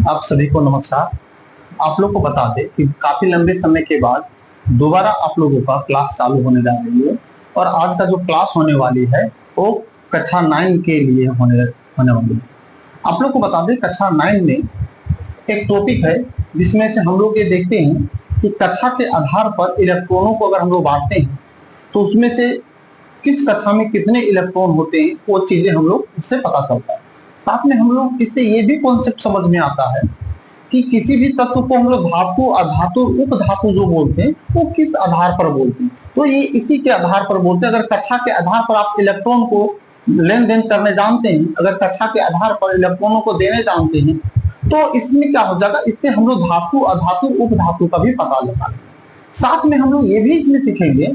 आप सभी को नमस्कार। आप लोग को बता दें कि काफी लंबे समय के बाद दोबारा आप लोगों का क्लास चालू होने जा रही है और आज का जो क्लास होने वाली है वो कक्षा 9 के लिए होने वाली है। आप लोग को बता दें कक्षा 9 में एक टॉपिक है जिसमें से हम लोग ये देखते हैं कि कक्षा के आधार पर इलेक्ट्रॉनों को अगर हम लोग बांटते हैं तो उसमें से किस कक्षा में कितने इलेक्ट्रॉन होते हैं वो चीजें हम लोग इससे पता चलता है। साथ में हम लोग इससे ये भी कॉन्सेप्ट समझ में आता है कि किसी भी तत्व को हम लोग धातु, अधातु, उपधातु जो बोलते हैं वो किस आधार पर बोलते हैं, तो ये इसी के आधार पर बोलते हैं। अगर कक्षा के आधार पर आप इलेक्ट्रॉन को लेन देन करने जानते हैं, अगर कक्षा के आधार पर इलेक्ट्रॉनों को देने जानते हैं तो इसमें क्या हो जाएगा, इससे हम लोग धातु, अधातु, उपधातु का भी पता लगा लेंगे। साथ में हम लोग ये भी इसमें सीखेंगे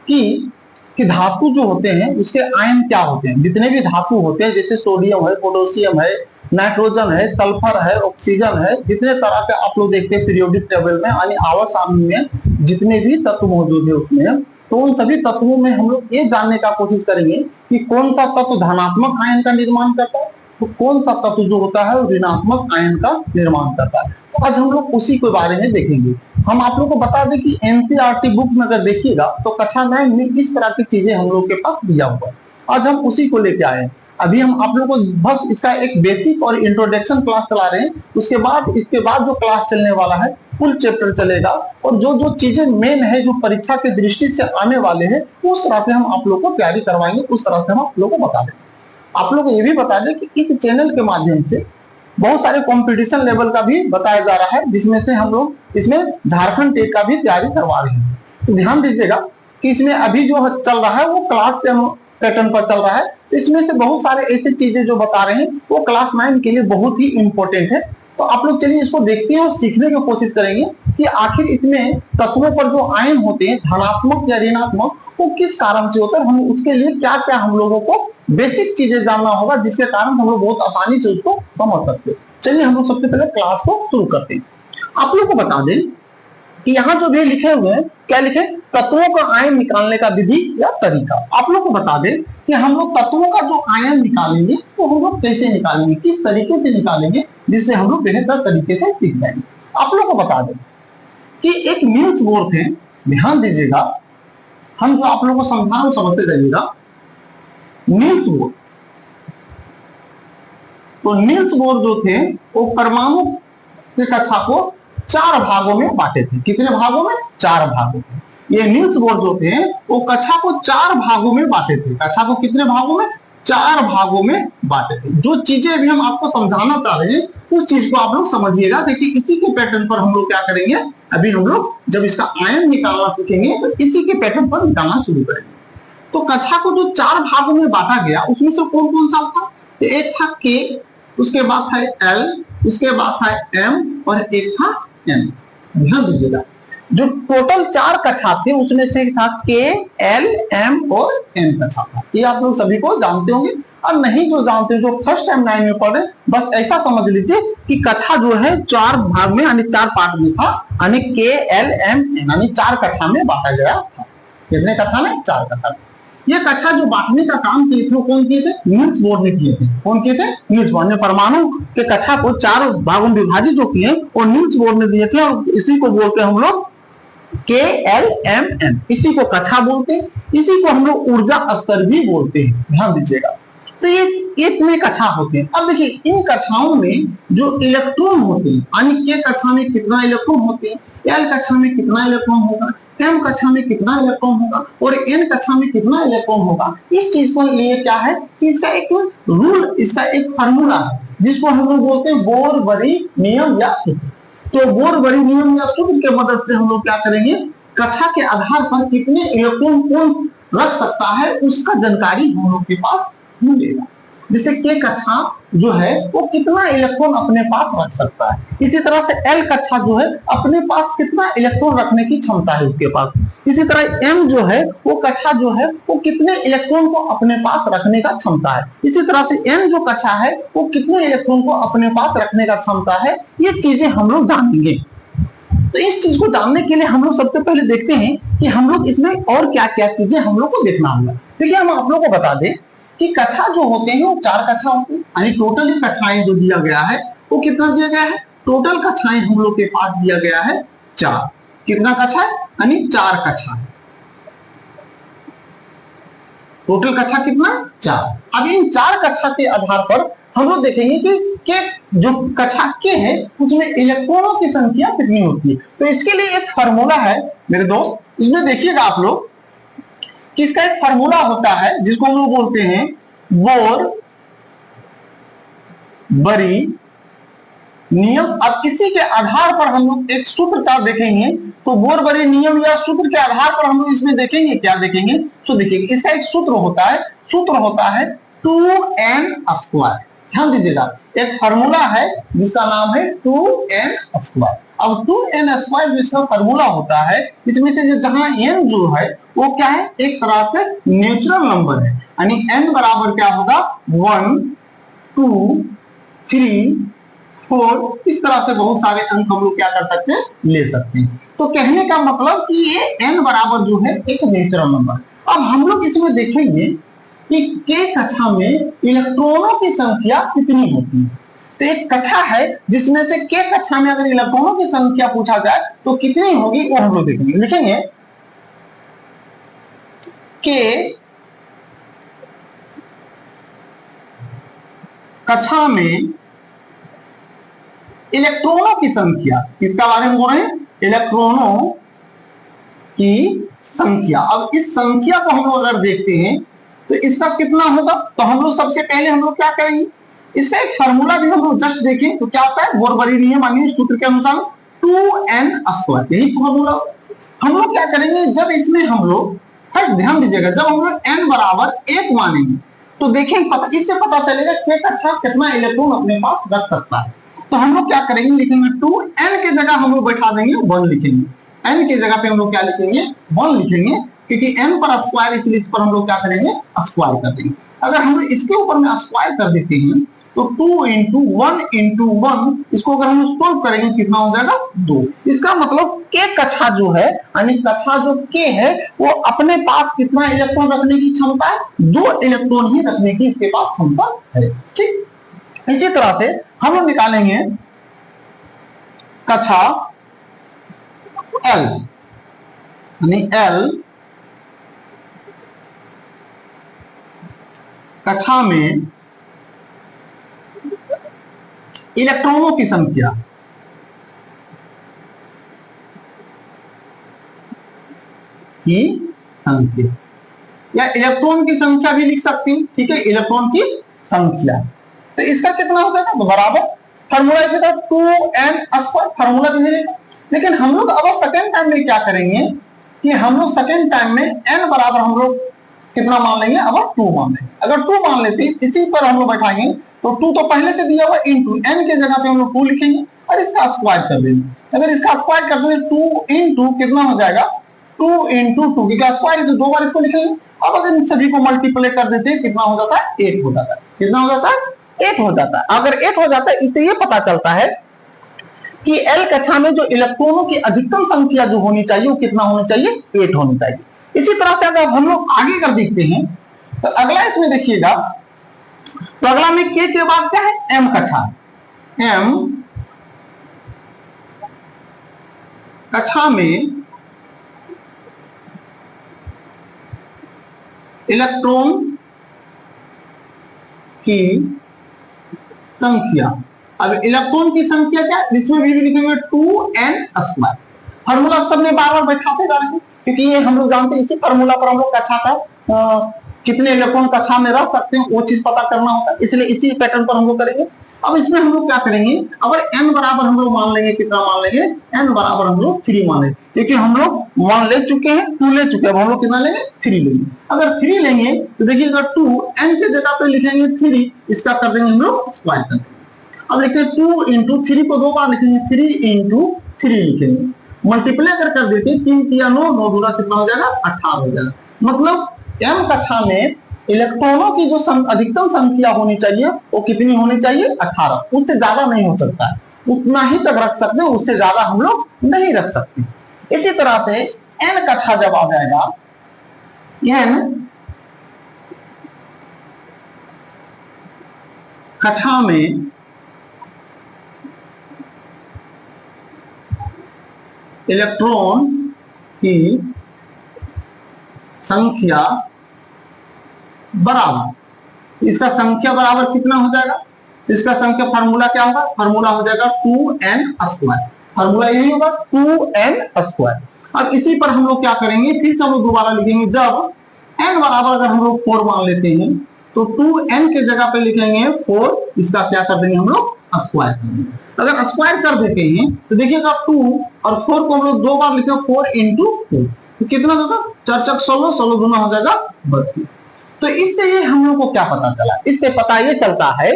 कि धातु जो होते हैं उसके आयन क्या होते हैं। जितने भी धातु होते हैं जैसे सोडियम है, पोटेशियम है, नाइट्रोजन है, सल्फर है, ऑक्सीजन है, जितने तरह के आप लोग देखते हैं पीरियोडिक टेबल में यानी आवर्त सारणी में जितने भी तत्व मौजूद है उसमें, तो उन सभी तत्वों में हम लोग ये जानने का कोशिश करेंगे कि कौन सा तत्व धनात्मक आयन का निर्माण करता है तो कौन सा तत्व जो होता है वो ऋणात्मक आयन का निर्माण करता है। तो आज हम लोग उसी के बारे में देखेंगे। हम आप लोग को बता दें कि एनसीईआरटी बुक में अगर देखिएगा तो कक्षा 9 में इस तरह की चीजें हम लोग के पास दिया हुआ है। आज हम उसी को लेके आए हैं। अभी हम आप लोग को बस इसका एक बेसिक और इंट्रोडक्शन क्लास चला रहे हैं। इसके बाद जो क्लास चलने वाला है फुल चैप्टर चलेगा और जो जो चीजें मेन है जो परीक्षा की दृष्टि से आने वाले हैं उस तरह से हम आप लोग को तैयारी करवाएंगे, उस तरह से हम आप लोग को बता दें। आप लोग को ये भी बता दें कि इस चैनल के माध्यम से बहुत सारे कंपटीशन लेवल का भी बताया जा रहा है, जिसमें से हम लोग इसमें झारखंड टेट का भी तैयारी करवा रहे हैं। तो ध्यान दीजिएगा कि इसमें अभी जो चल रहा है वो क्लास के पैटर्न पर चल रहा है। इसमें से बहुत सारे ऐसी चीजें जो बता रहे हैं वो क्लास 9 के लिए बहुत ही इंपॉर्टेंट है। तो आप लोग चलिए इसको देखते हैं और सीखने की कोशिश करेंगे कि आखिर इसमें तत्वों पर जो आयन होते हैं धनात्मक या ऋणात्मक वो किस कारण से होता है। हम उसके लिए क्या क्या हम लोगों को बेसिक चीजें जानना होगा जिसके कारण हम लोग बहुत आसानी से उसको समझ सकते हैं। चलिए हम लोग सबसे पहले क्लास को शुरू करते हैं। आप लोग को बता दें कि यहाँ जो भी लिखे हुए हैं क्या लिखे, तत्वों का आयन निकालने का विधि या तरीका। आप लोग को बता दें कि हम लोग तत्वों का जो आयन निकालेंगे तो हम लोग कैसे निकालेंगे, किस तरीके से निकालेंगे जिससे हम लोग बेहतर तरीके से सीख जाएंगे। आप लोग को बता दें कि एक नील्स बोर थे, ध्यान दीजिएगा, हम जो आप लोगों को समझा समझते जाइएगा। नील्स बोर, तो नील्स बोर जो थे वो परमाणु के कक्षा को 4 भागों में बांटे थे। कितने भागों में? 4 भागों में। ये नील्स बोर जो थे वो कक्षा को 4 भागों में बांटे थे। कक्षा को कितने भागों में? 4 भागों में बांटे थे। जो चीजें अभी हम आपको समझाना चाह रहे हैं उस चीज को आप लोग समझिएगा। देखिए इसी के पैटर्न पर हम लोग क्या करेंगे, अभी हम लोग जब इसका आयन निकालना सीखेंगे तो इसी के पैटर्न पर निकालना शुरू करेंगे। तो कक्षा को जो 4 भागों में बांटा गया उसमें से कौन कौन सा था? तो एक था के, उसके बाद था एल, उसके बाद था एम और एक था एन। ध्यान दीजिएगा जो टोटल 4 कक्षा थे उसमें से था के, एल, एम और एन कक्षा था। ये आप लोग सभी को जानते होंगे और नहीं जो जानते जो फर्स्ट टाइम 9 में पढ़े बस ऐसा समझ लीजिए कि कक्षा जो है 4 भाग में यानी 4 पार्ट में था, यानी के, एल, एम, एन यानी 4 कक्षा में बांटा गया था। कितने कक्षा में? 4 कक्षा में। ये कक्षा जो बांटने का काम किए थे वो कौन किए थे? नील्स बोर ने किए थे। कौन किए थे? नील्स बोर ने परमाणु के कक्षा को 4 भागों में विभाजित जो किए और नील्स बोर ने दिए थे और इसी को बोलते हैं हम लोग के, एल, एम, एन। इसी को कक्षा बोलते हैं, इसी को हम लोग ऊर्जा स्तर भी बोलते हैं। ध्यान दीजिएगा। तो ये इतने कक्षा होते हैं। अब देखिए इन कक्षाओं में जो इलेक्ट्रॉन होते हैं यानी के कक्षा में कितना इलेक्ट्रॉन होते हैं, एल कक्षा में कितना इलेक्ट्रॉन होगा, एम कक्षा में कितना इलेक्ट्रॉन होगा और एन कक्षा में कितना इलेक्ट्रॉन होगा, इस चीज को लिए क्या है कि इसका एक रूल, इसका एक फार्मूला है जिसको हम लोग बोलते हैं बोर-बरी नियम या सूत्र। तो बोर-बरी नियम या सूत्र की मदद से हम लोग क्या करेंगे, कक्षा के आधार पर कितने इलेक्ट्रॉन कौन रख सकता है उसका जानकारी हम लोग के पास मिलेगा। जैसे के कक्षा जो है वो कितना इलेक्ट्रॉन अपने पास रख सकता है, इसी तरह से एल कक्षा जो है अपने पास कितना इलेक्ट्रॉन रखने की क्षमता है उसके पास, इसी तरह एम जो है वो कक्षा जो है वो कितने इलेक्ट्रॉन को अपने पास रखने का क्षमता है, इसी तरह से एन जो कक्षा है वो कितने इलेक्ट्रॉन को अपने पास रखने का क्षमता है। ये चीजें हम लोग जानेंगे। तो इस चीज को जानने के लिए हम लोग सबसे पहले देखते हैं कि हम लोग इसमें और क्या क्या चीजें हम लोग को देखना होगा। देखिए हम आप लोग को बता दें कि कक्षा जो होते हैं वो 4 कक्षा होते हैं, यानी टोटल कक्षाएं जो दिया गया है वो कितना दिया गया है टोटल कक्षाएं हम लोग के पास दिया गया है 4। कितना कक्षा है? यानी 4 कक्षा है। टोटल कक्षा कितना? 4। अब इन 4 कक्षा के आधार पर हम लोग देखेंगे कि जो कक्षा के है उसमें इलेक्ट्रॉनों की संख्या कितनी होती है। तो इसके लिए एक फार्मूला है मेरे दोस्त, इसमें देखिएगा आप लोग कि इसका एक फार्मूला होता है जिसको हम लोग बोलते हैं बोर बरी नियम। अब इसी के आधार पर हम लोग एक सूत्र का देखेंगे। तो बोर बरी नियम या सूत्र के आधार पर हम लोग इसमें देखेंगे, क्या देखेंगे? तो देखिए इसका एक सूत्र होता है 2n²। ध्यान दीजिएगा, एक फार्मूला है जिसका नाम है 2n²। अब 2n² जिसका फार्मूला होता है, इसमें से जहां n जो है वो क्या है? एक तरह से नेचुरल नंबर है, यानी n बराबर क्या होगा? 1 2 3 4, इस तरह से बहुत सारे अंक हम लोग क्या कर सकते हैं? ले सकते हैं। तो कहने का मतलब कि ये n बराबर जो है एक नेचुरल नंबर। अब हम लोग इसमें देखेंगे कि के कक्षा में इलेक्ट्रॉनों की संख्या कितनी होती है। तो एक कक्षा है जिसमें से के कक्षा में अगर इलेक्ट्रॉनों की संख्या पूछा जाए तो कितनी होगी वो हम लोग देखेंगे। लिखेंगे के कक्षा में इलेक्ट्रॉनों की संख्या, किसका बारे में बोल रहे हैं? इलेक्ट्रॉनों की संख्या। अब इस संख्या को हम लोग अगर देखते हैं तो इसका कितना होगा? तो हम लोग सबसे पहले हम लोग क्या करेंगे, इसका एक फार्मूला भी हम लोग जस्ट देखें तो क्या होता है? बोर बरी नियम यानी सूत्र के अनुसार 2n², यही फार्मूला। हम लोग क्या करेंगे, जब इसमें हम लोग फर्स्ट ध्यान दीजिएगा, जब हम लोग n बराबर 1 मानेंगे तो देखें इससे पता चलेगा कि कक्षा कितना इलेक्ट्रॉन अपने पास रख सकता है। तो हम लोग क्या करेंगे, लिखेंगे 2n के जगह हम लोग बैठा देंगे 1 लिखेंगे। n के जगह पे हम लोग क्या लिखेंगे? 1 लिखेंगे, क्योंकि n पर स्क्वायर, इसलिए इस पर हम लोग क्या करेंगे? स्क्वायर कर देंगे। अगर हम लोग इसके ऊपर में स्क्वायर कर देते हैं तो 2 × 1 × 1, इसको अगर हम सोल्व करेंगे कितना हो जाएगा? 2। इसका मतलब के कक्षा जो है, यानी कक्षा जो के है वो अपने पास कितना इलेक्ट्रॉन रखने की क्षमता है? 2 इलेक्ट्रॉन ही रखने की इसके पास क्षमता है। ठीक, इसी तरह से हम लोग निकालेंगे कक्षा L, यानी L कक्षा में इलेक्ट्रॉनों की संख्या या इलेक्ट्रॉन की संख्या भी लिख सकती हूं। ठीक है, इलेक्ट्रॉन की संख्या। तो इसका कितना हो जाएगा? तो बराबर फार्मूला इसे था 2n², फार्मूला लिखेंगे। लेकिन हम लोग अब सेकेंड टाइम में क्या करेंगे कि हम लोग सेकेंड टाइम में n बराबर हम लोग कितना मान लेंगे? अब 2 मान लेंगे। अगर 2 मान लेते हैं, इसी पर हम लोग बैठाएंगे तो 2 तो पहले से दिया हुआ, इंटू n के जगह पे हम लोग 2 लिखेंगे और इसका स्क्वायर कर देंगे। अगर इसका स्क्वायर कर देंगे 2 × कितना हो जाएगा? 2 × 2, क्योंकि स्क्वायर है तो 2 बार इसको लिखेंगे। अब अगर इन सभी को मल्टीप्लाई कर देते हैं कितना हो जाता है? 8 हो जाता है। कितना हो जाता है? 8 हो जाता है। अगर 8 हो जाता है, इससे ये पता चलता है कि L कक्षा में जो इलेक्ट्रॉनों की अधिकतम संख्या जो होनी चाहिए वो कितना होनी चाहिए? 8 होनी चाहिए। इसी तरह से अगर हम लोग आगे कर देखते हैं तो अगला इसमें देखिएगा, तो अगला में के बाद क्या है? M कक्षा। M कक्षा में इलेक्ट्रॉन की संख्या। अब इलेक्ट्रॉन की संख्या क्या? इसमें भी लिखेंगे 2n²। फार्मूला सबने बार बार बैठाते जा रहे हैं, क्योंकि ये हम लोग जानते हैं इसी फार्मूला पर हम लोग कक्षा का कितने इलेक्ट्रॉन कक्षा में रख सकते हैं वो चीज पता करना होता है, इसलिए इसी पैटर्न पर हम लोग करेंगे। अब इसमें हम लोग क्या करेंगे, अगर n बराबर हम लोग मान लेंगे, कितना मान लेंगे? n बराबर हम लोग 3 मान लेंगे, क्योंकि हम लोग 1 ले चुके हैं, 2 ले चुके हैं। अब हम लोग कितना लेंगे? 3 लेंगे। अगर 3 लेंगे तो देखिएगा 2 n के जगह पे लिखेंगे 3, इसका कर देंगे हम लोग स्क्वायर कर देंगे। अब लिखते हैं 2 × 3 को 2 बार लिखेंगे, 3 × 3 लिखेंगे। मल्टीप्लाई अगर कर देते 3 × 9, 9 दूना कितना हो जाएगा? 18 हो जाएगा। मतलब m कक्षा में इलेक्ट्रॉनों की जो अधिकतम संख्या होनी चाहिए वो कितनी होनी चाहिए? 18। उससे ज्यादा नहीं हो सकता है, उतना ही तक रख सकते हैं, उससे ज्यादा हम लोग नहीं रख सकते। इसी तरह से n कक्षा जब आ जाएगा, n कक्षा में इलेक्ट्रॉन की संख्या बराबर, इसका संख्या बराबर कितना हो जाएगा, इसका संख्या फार्मूला क्या होगा, फार्मूला हो जाएगा 2n², फार्मूला यही होगा 2n²। अब इसी पर हम लोग क्या करेंगे, फिर से हम लोग दोबारा लिखेंगे, जब n बराबर अगर हम लोग 4 मान लेते हैं तो 2n के जगह पे लिखेंगे 4, इसका क्या कर देंगे हम लोग स्क्वायर करेंगे। अगर स्क्वायर कर देते हैं तो देखिएगा 2 और 4 को हम लोग 2 बार लिखे, 4 × 4 तो कितना होगा, 4 × 16, 16 गुना हो जाएगा 32। तो इससे ये हम लोग को क्या पता चला, इससे पता ये चलता है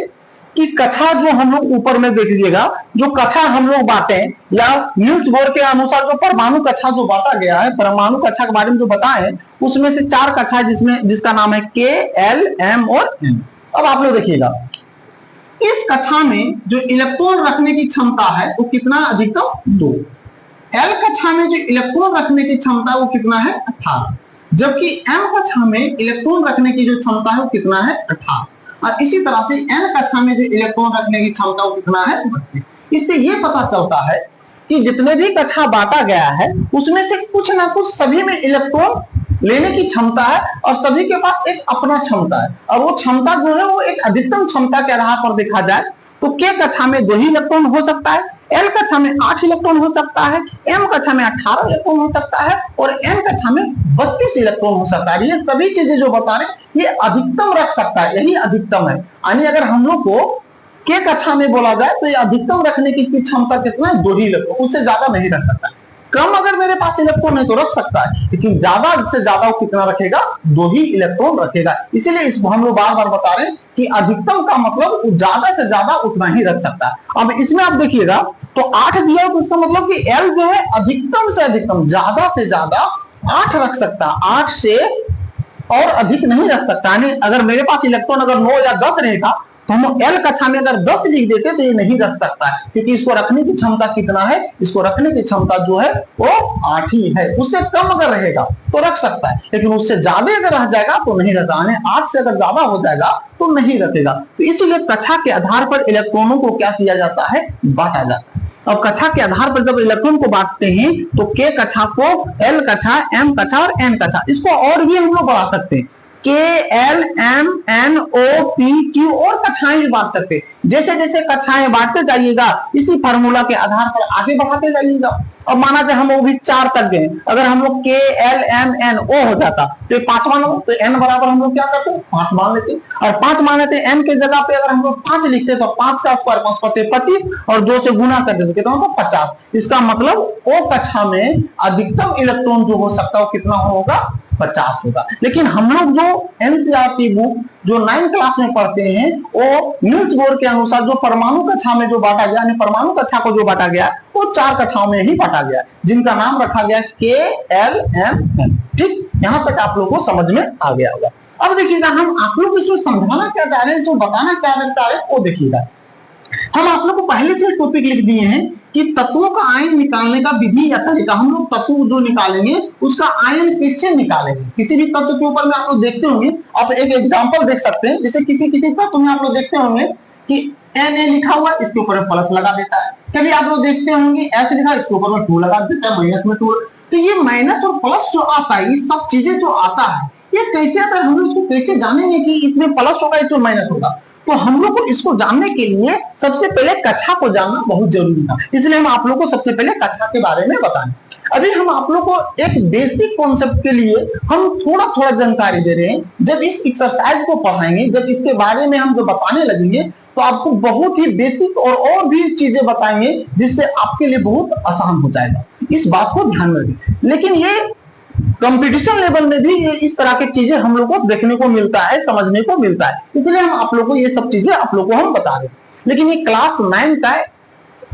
कि कक्षा जो हम लोग ऊपर में देख लीजिएगा, जो कक्षा हम लोग बांटे या नील्स बोर के अनुसार जो परमाणु कक्षा जो बांटा गया है, परमाणु कक्षा के बारे में जो बताए उसमें से 4 कक्षा जिसमें जिसका नाम है K, L, M और N। अब आप लोग देखिएगा इस कक्षा में जो इलेक्ट्रॉन रखने की क्षमता है वो कितना, अधिकतम 2। L कक्षा में जो इलेक्ट्रॉन रखने की क्षमता है वो कितना है, 18, जबकि M कक्षा में इलेक्ट्रॉन रखने की जो क्षमता है वो कितना है, 18। और इसी तरह से n कक्षा में जो इलेक्ट्रॉन रखने की क्षमता वो कितना है, 32। इससे ये पता चलता है कि जितने भी कक्षा बांटा गया है उसमें से कुछ ना कुछ सभी में इलेक्ट्रॉन लेने की क्षमता है और सभी के पास एक अपना क्षमता है, और वो क्षमता जो है वो एक अधिकतम क्षमता के आधार पर देखा जाए तो K कक्षा में 2 ही इलेक्ट्रॉन हो सकता है, L कक्षा में 8 इलेक्ट्रॉन हो सकता है, M कक्षा में 18 इलेक्ट्रॉन हो सकता है और N कक्षा में 32 इलेक्ट्रॉन हो सकता है। ये सभी चीजें जो बता रहे ये अधिकतम रख सकता है, यही अधिकतम है। यानी अगर हम लोग को K कक्षा में बोला जाए तो ये अधिकतम रखने की इसकी क्षमता कितना है, 2 ही इलेक्ट्रॉन, उससे ज्यादा नहीं रख सकता। कम अगर मेरे पास इलेक्ट्रॉन है तो रख सकता है, लेकिन ज्यादा से ज्यादा वो कितना रखेगा, 2 ही इलेक्ट्रॉन रखेगा। इसीलिए इसको हम लोग बार बार बता रहे हैं कि अधिकतम का मतलब ज्यादा से ज्यादा उतना ही रख सकता है। अब इसमें आप देखिएगा तो 8 दिया तो इसका मतलब कि L जो है अधिकतम से अधिकतम, ज्यादा से ज्यादा 8 रख सकता है, 8 से और अधिक नहीं रख सकता। यानी अगर मेरे पास इलेक्ट्रॉन अगर 9 या 10 रहेगा तो हम L कक्षा में अगर 10 लिख देते तो ये नहीं रख सकता है, क्योंकि इसको रखने की क्षमता कितना है, इसको रखने की क्षमता जो है वो 8 ही है। उससे कम अगर रहेगा तो रख सकता है, लेकिन उससे ज्यादा अगर रह जाएगा तो नहीं रखता, यानी 8 से अगर ज्यादा हो जाएगा तो नहीं रखेगा। तो इसलिए कक्षा के आधार पर इलेक्ट्रॉनों को क्या किया जाता है, बांटा जाता है। और कक्षा के आधार पर जब इलेक्ट्रॉन को बांटते हैं तो K कक्षा को L कक्षा, M कक्षा और N कक्षा, इसको और भी हम लोग बढ़ा सकते हैं, K, L, M, N, O, P, Q और कक्षाएं भी बांट सकते हैं। जैसे जैसे कक्षाएं बांटते जाइएगा इसी फार्मूला के आधार पर आगे बढ़ाते जाइएगा। अब माना जाए हम वो भी 4 तक गए, अगर हम लोग K, L, M, N, O हो जाता तो 5वां नंबर, तो N बराबर हम लोग क्या करते हैं, 5 मान लेते, और 5 मान लेते। N के जगह पे अगर हम लोग 5 लिखते तो 5 का स्क्वायर 5 × 5 = 25 और 2 से गुना कर देते कितना होगा, 50। इसका मतलब O कक्षा में अधिकतम इलेक्ट्रॉन जो हो सकता है वो कितना होगा, 50 होगा। लेकिन हम लोग जो एनसीईआरटी बुक जो 9th क्लास में पढ़ते हैं वो नील्स बोर के अनुसार जो परमाणु कक्षा में जो बांटा गया, परमाणु कक्षा को जो बांटा गया वो 4 कक्षाओं में ही बांटा गया, जिनका नाम रखा गया K, L, M, N। ठीक, यहां तक आप लोगों को समझ में आ गया होगा। अब देखिएगा हम आप लोग इसमें समझाना क्या चाह रहे हैं, इसमें बताना क्या चाह रहे हैं वो देखिएगा। हम आप लोग को पहले से टॉपिक लिख दिए हैं कि तत्वों का आयन निकालने का विधि या तरीका। हम लोग तत्व जो निकालेंगे उसका आयन किससे निकालेंगे, किसी भी तत्व के ऊपर में आप लोग देखते होंगे, आप एक एग्जांपल देख सकते हैं। जैसे किसी किसी तत्व में आप लोग देखते होंगे कि Na लिखा हुआ इसके ऊपर प्लस लगा देता है, कभी आप लोग देखते होंगे S लिखा इसके ऊपर में 2 लगा देता है, माइनस में 2। तो ये माइनस और प्लस जो आता है, ये सब चीजें जो आता है ये कैसे आता है, हम लोग इसको कैसे जानेंगे कि इसमें प्लस होगा इसमें माइनस होगा। तो हम लोग को इसको जानने के लिए सबसे पहले कक्षा को जानना बहुत जरूरी था, इसलिए हम आप लोग को सबसे पहले कक्षा के बारे में बताएं। अभी हम आप लोग को एक बेसिक कॉन्सेप्ट के लिए हम थोड़ा थोड़ा जानकारी दे रहे हैं। जब इस एक्सरसाइज को पढ़ाएंगे, जब इसके बारे में हम जो बताने लगेंगे तो आपको बहुत ही बेसिक और भी चीजें बताएंगे जिससे आपके लिए बहुत आसान हो जाएगा। इस बात को ध्यान में रखें। लेकिन ये कंपटीशन लेवल में भी ये इस तरह की चीजें हम लोग को देखने को मिलता है, समझने को मिलता है, इसलिए हम आप लोग को ये सब चीजें आप लोग को हम बता रहे हैं। लेकिन ये क्लास 9 का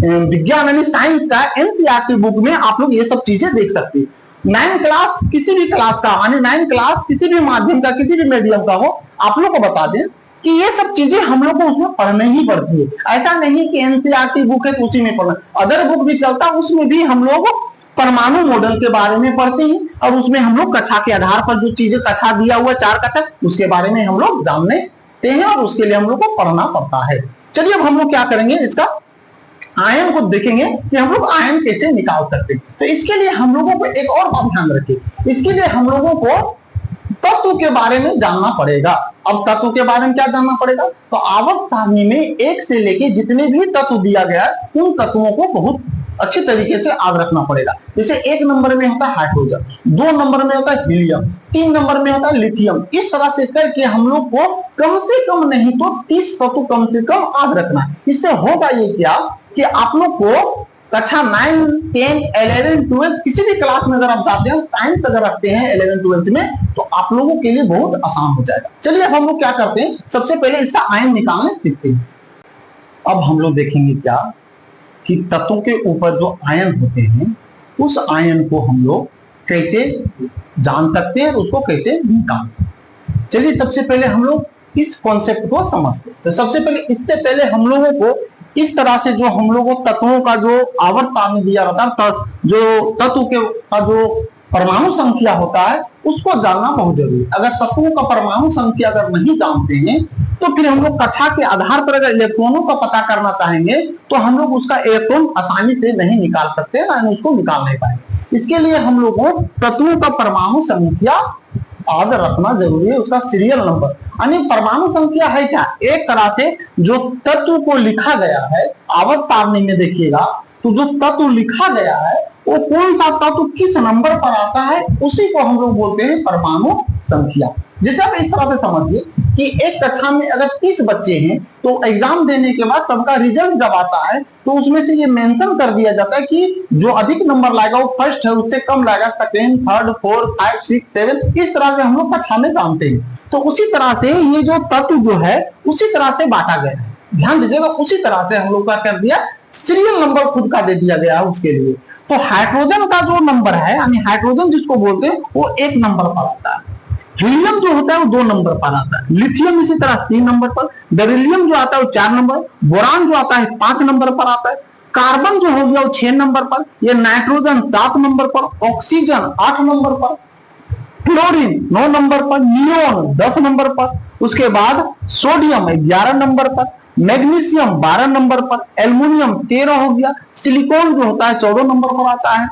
विज्ञान यानी साइंस का एनसीईआरटी बुक में आप लोग ये सब चीजें देख सकते हैं। 9 क्लास किसी भी क्लास का यानी 9 क्लास किसी भी माध्यम का, किसी भी मीडियम का हो, आप लोग को बता दें कि ये सब चीजें हम लोग को उसमें पढ़ने ही पड़ती है। ऐसा नहीं कि एनसीईआरटी बुक है तो उसी में पढ़ना, अदर बुक भी चलता है उसमें भी हम लोग परमाणु मॉडल के बारे में पढ़ते हैं, और उसमें हम लोग कक्षा के आधार पर जो चीजें कक्षा दिया हुआ 4 कक्षा उसके बारे में हम लोग जानते हैं और उसके लिए हम लोग को पढ़ना पड़ता है। चलिए अब हम लोग क्या करेंगे, इसका आयन को देखेंगे कि हम लोग आयन कैसे निकाल सकते हैं। तो इसके लिए हम लोगों को एक और बात ध्यान रखें, इसके लिए हम लोगों को तत्व के बारे में जानना पड़ेगा। अब तत्व के बारे में क्या जानना पड़ेगा, तो आवर्त सारणी में एक से लेके जितने भी तत्व दिया गया है उन तत्वों को बहुत अच्छी तरीके से याद रखना पड़ेगा। जैसे 1 नंबर में होता है हाइड्रोजन, 2 नंबर में होता है हीलियम, 3 नंबर में होता है लिथियम। इस तरह से करके हम लोग को कम से कम नहीं तो 30 तत्व कम से कम याद रखना है। इससे होगा ये क्या कि आप लोग को कक्षा 9, 10, 11, 12 किसी भी क्लास में अगर आप जाते हैं, साइंस अगर रखते हैं 11, 12 में, तो आप लोगों के लिए बहुत आसान हो जाएगा। चलिए अब हम लोग क्या करते हैं, सबसे पहले इसका आयन निकालने सीखते हैं। अब हम लोग देखेंगे क्या कि तत्वों के ऊपर जो आयन होते हैं उस आयन को हम लोग कैसे जान सकते हैं, उसको कैसे निकाल सकते हैं। चलिए सबसे पहले हम लोग इस कॉन्सेप्ट को समझते हैं। तो सबसे पहले इससे पहले हम लोगों को इस तरह से जो हम लोगों तत्वों का जो आवर्त सारणी दिया रहता है, जो तत्व के का जो परमाणु संख्या होता है उसको जानना बहुत जरूरी है। अगर तत्वों का परमाणु संख्या अगर नहीं जानते हैं तो फिर हम लोग कक्षा के आधार पर अगर इलेक्ट्रॉनों का पता करना चाहेंगे तो हम लोग उसका इलेक्ट्रॉन आसानी से नहीं निकाल सकते, ना उसको निकाल नहीं पाएंगे। इसके लिए हम लोग को तत्वों का परमाणु संख्या याद रखना जरूरी है, उसका सीरियल नंबर। यानी परमाणु संख्या है क्या, एक तरह से जो तत्व को लिखा गया है आवर्त सारणी में देखिएगा तो जो तत्व लिखा गया है वो कौन सा तत्व किस नंबर पर आता है उसी को हम लोग बोलते हैं परमाणु संख्या। जैसे आप इस तरह से समझिए कि एक कक्षा में अगर 30 बच्चे हैं तो एग्जाम देने के बाद सबका रिजल्ट जब आता है तो उसमें से ये मेंशन कर दिया जाता है कि जो अधिक नंबर लाएगा वो फर्स्ट है, उससे कम लाएगा सेकंड, थर्ड, फोर्थ, 5, 6, 7। इस तरह से हम लोग कक्षा में जानते हैं। तो उसी तरह से ये जो तत्व जो है उसी तरह से बांटा गया है, ध्यान दीजिएगा। उसी तरह से हम लोग का कर दिया, सीरियल नंबर खुद का दे दिया गया है उसके लिए। तो हाइड्रोजन का जो नंबर है, यानी हाइड्रोजन जिसको बोलते हैं, वो 1 नंबर पर आता है। हीलियम जो होता है वो 2 नंबर पर आता है। लिथियम इसी तरह 3 नंबर पर। बेरिलियम जो आता है वो 4 नंबर। बोरान जो आता है 5 नंबर पर आता है। कार्बन जो हो गया वो 6 नंबर पर। ये नाइट्रोजन 7 नंबर पर। ऑक्सीजन 8 नंबर पर। क्लोरीन 9 नंबर पर। नियोन 10 नंबर पर। उसके बाद सोडियम 11 नंबर पर। मैग्नीशियम 12 नंबर पर। एल्युमिनियम 13 हो गया। सिलिकॉन जो होता है 14 नंबर पर आता है।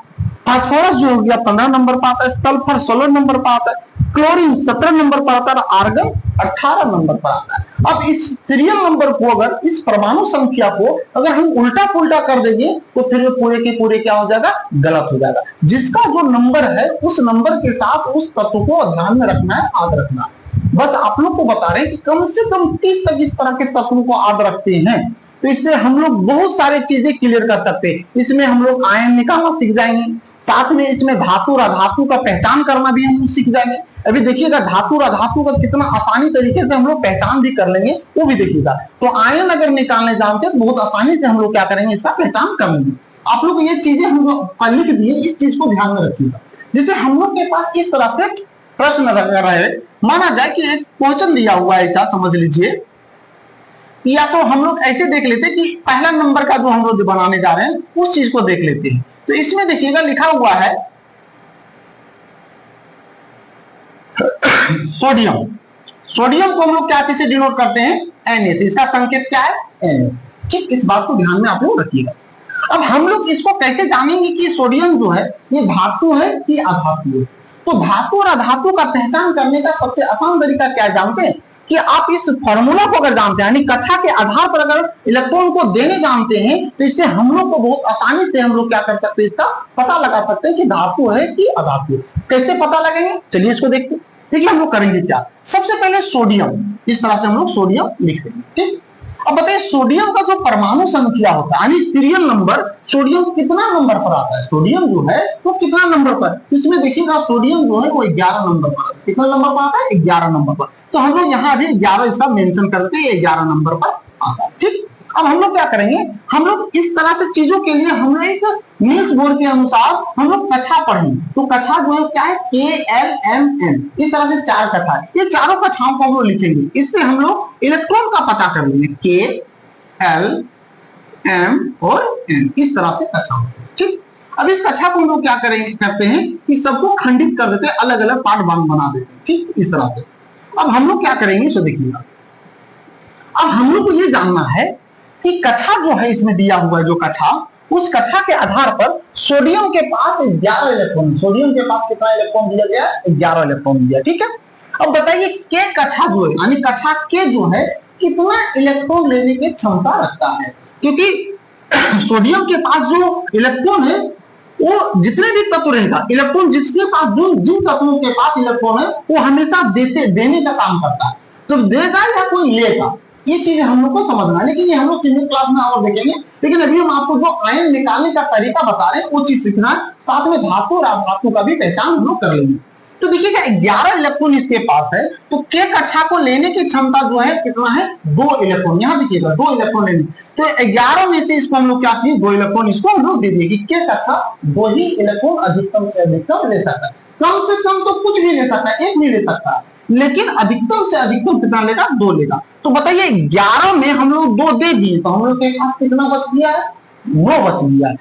फास्फोरस जो हो गया 15 नंबर पर आता है। सल्फर 16 नंबर पर आता है। क्लोरीन 17 नंबर पर आता है। आर्गन 18 नंबर पर आता है। अब इस सीरियल नंबर को, अगर इस परमाणु संख्या को अगर हम उल्टा पुल्टा कर देंगे तो फिर पूरे के पूरे क्या हो जाएगा, गलत हो जाएगा। जिसका जो नंबर है उस नंबर के साथ उस तत्व को ध्यान में रखना है, याद रखना है। बस आप लोग को बता रहे हैं कि कम से कम 30 तक इस तरह के तत्वों को याद रखते हैं तो इससे हम लोग बहुत सारी चीजें क्लियर कर सकते हैं। इसमें हम लोग आयन निकालना सीख जाएंगे, साथ में इसमें धातु और अधातु का पहचान करना भी हम सीख जाएंगे। अभी देखिएगा धातु और अधातु का कितना आसानी तरीके से हम लोग पहचान भी कर लेंगे, वो भी देखिएगा। तो आयन अगर निकालने जानते हैं तो बहुत आसानी से हम लोग क्या करेंगे, इसका पहचान कर लेंगे। आप लोग ये चीजें हम लोग लिख दिए, इस चीज को ध्यान में रखिएगा। जैसे हम लोग के पास इस तरह से प्रश्न लगा रहे, माना जाए कि एक क्वेश्चन दिया हुआ है, ऐसा समझ लीजिए, या तो हम लोग ऐसे देख लेते हैं कि पहला नंबर का जो हम लोग बनाने जा रहे हैं उस चीज को देख लेते हैं। तो इसमें देखिएगा लिखा हुआ है सोडियम। सोडियम को हम लोग क्या चीज से डिनोट करते हैं, Na। तो इसका संकेत क्या है, Na। ठीक, इस बात को ध्यान में आप लोग रखिएगा। अब हम लोग इसको कैसे जानेंगे कि सोडियम जो है ये धातु है कि अधातु है। तो धातु और अधातु का पहचान करने का सबसे आसान तरीका क्या जानते हैं कि आप इस फॉर्मूला को अगर जानते हैं, यानी कक्षा के आधार पर अगर इलेक्ट्रॉन को देने जानते हैं तो इससे हम लोग को बहुत आसानी से हम लोग क्या कर सकते हैं, इसका पता लगा सकते हैं कि धातु है कि अधातु है। कैसे पता लगेंगे, चलिए इसको देखते हैं। देखिए हम लोग करेंगे क्या, सबसे पहले सोडियम, इस तरह से हम लोग सोडियम लिख देंगे। ठीक, अब बताइए सोडियम का जो परमाणु संख्या होता है यानी सीरियल नंबर, सोडियम कितना नंबर पर आता है, सोडियम जो है वो कितना नंबर पर, इसमें देखिएगा सोडियम जो है वो 11 नंबर पर, कितना नंबर पर आता है, 11 नंबर पर। तो हम लोग यहाँ अभी 11 इसका मेंशन करते हैं, 11 नंबर पर आता है। ठीक, अब हम लोग क्या करेंगे, हम लोग इस तरह से चीजों के लिए हम लोग एक नील्स बोर के अनुसार हम लोग कक्षा पढ़ेंगे। तो कक्षा जो है क्या है, KLMN, इस तरह से 4 कक्षा है। ये चारों कक्षाओं को हम लोग लिखेंगे, इससे हम लोग इलेक्ट्रॉन का पता कर लेंगे, K, L, M और N, इस तरह से कक्षा। ठीक, अब इस कक्षा को हम लोग क्या करेंगे, करते हैं कि सबको खंडित कर देते हैं, अलग अलग पार्ट बना देते हैं। ठीक, इस तरह से। अब हम लोग क्या करेंगे, सो देखिएगा, अब हम लोग को ये जानना है कि कक्षा जो है इसमें दिया हुआ है, जो कक्षा, उस कक्षा के आधार पर सोडियम के पास 11 इलेक्ट्रॉन, सोडियम के पास कितना इलेक्ट्रॉन दिया गया? 11 इलेक्ट्रॉन दिया। ठीक है, अब बताइए के कक्षा जो है, यानी कक्षा के जो है कितना इलेक्ट्रॉन लेने की क्षमता रखता है? क्योंकि सोडियम के पास जो इलेक्ट्रॉन है वो जितने भी तत्व रहेगा, इलेक्ट्रॉन जिसके पास, जो जिन तत्वों के पास इलेक्ट्रॉन है वो हमेशा देने का काम करता है, तो देगा या कोई लेगा, ये चीज हम लोग को समझना है। लेकिन ये हम लोग सिंगल क्लास में और देखेंगे। लेकिन अभी हम आपको जो आयन निकालने का तरीका बता रहे हैं वो चीज सीखना है, साथ में धातु और अधातु का भी पहचान हम लोग कर लेंगे। तो देखिएगा 11 इलेक्ट्रॉन इसके पास है, तो के कक्षा को लेने की क्षमता जो है कितना है? 2 इलेक्ट्रॉन। यहां देखिएगा 2 इलेक्ट्रॉन लेने, तो 11 में से इसको हम लोग क्या किए? 2 इलेक्ट्रॉन इसको हम लोग दे दिए कि के कक्षा 2 ही इलेक्ट्रॉन अधिकतम से अधिकतम ले सकता है। कम से कम तो कुछ भी ले सकता है, एक नहीं ले सकता, लेकिन अधिकतम से अधिकतम कितना लेगा? 2 लेगा। तो बताइए 11 में हम लोग 2 दे दिए, तो हम लोग के पास कितना बच गया है? 9 बच गया है।